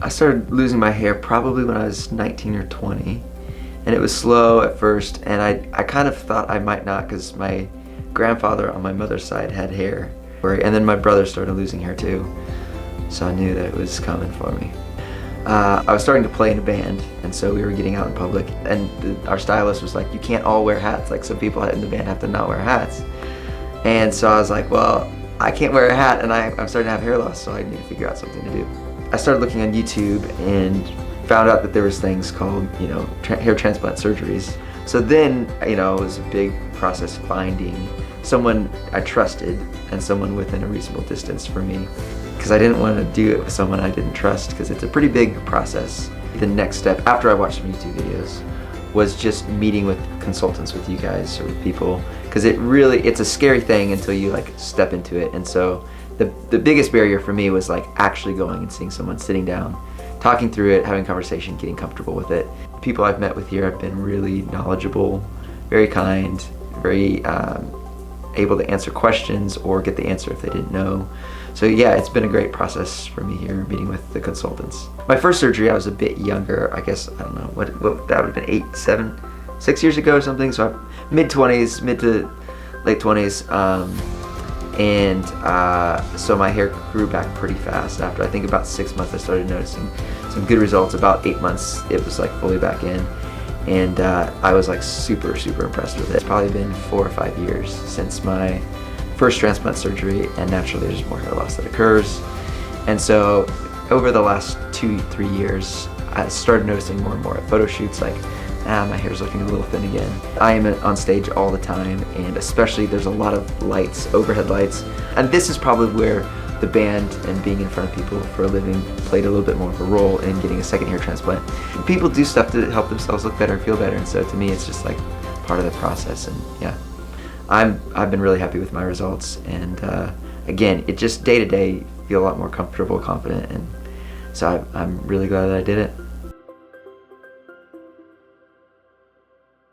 I started losing my hair probably when I was 19 or 20, and it was slow at first, and I kind of thought I might not, because my grandfather on my mother's side had hair, and then my brother started losing hair too, so I knew that it was coming for me. I was starting to play in a band, and so we were getting out in public, and our stylist was like, you can't all wear hats, like some people in the band have to not wear hats. And so I was like, well, I can't wear a hat, and I'm starting to have hair loss, so I need to figure out something to do. I started looking on YouTube and found out that there was things called, hair transplant surgeries. So then, it was a big process finding someone I trusted and someone within a reasonable distance for me, because I didn't want to do it with someone I didn't trust, because it's a pretty big process. The next step, after I watched some YouTube videos, was just meeting with consultants with you guys or with people, because it's a scary thing until you step into it. And so the biggest barrier for me was actually going and seeing someone, sitting down, talking through it, having a conversation, getting comfortable with it. People I've met with here have been really knowledgeable, very kind, very able to answer questions or get the answer if they didn't know. So yeah, it's been a great process for me here, meeting with the consultants. My first surgery, I was a bit younger, I guess, I don't know, what that would have been 6 years ago or something, so mid-20s, mid to late 20s. So my hair grew back pretty fast. After I think about 6 months, I started noticing some good results. About 8 months, it was fully back in, and I was super, super impressed with it. It's probably been 4 or 5 years since my first transplant surgery, and naturally there's more hair loss that occurs. And so over the last 2-3 years, I started noticing more and more at photo shoots, my hair's looking a little thin again. I am on stage all the time, and especially there's a lot of lights, overhead lights, and this is probably where the band and being in front of people for a living played a little bit more of a role in getting a second hair transplant. People do stuff to help themselves look better and feel better, and so to me it's just part of the process. And yeah, I've been really happy with my results, and again, it just day to day feel a lot more comfortable, confident, and so I'm really glad that I did it.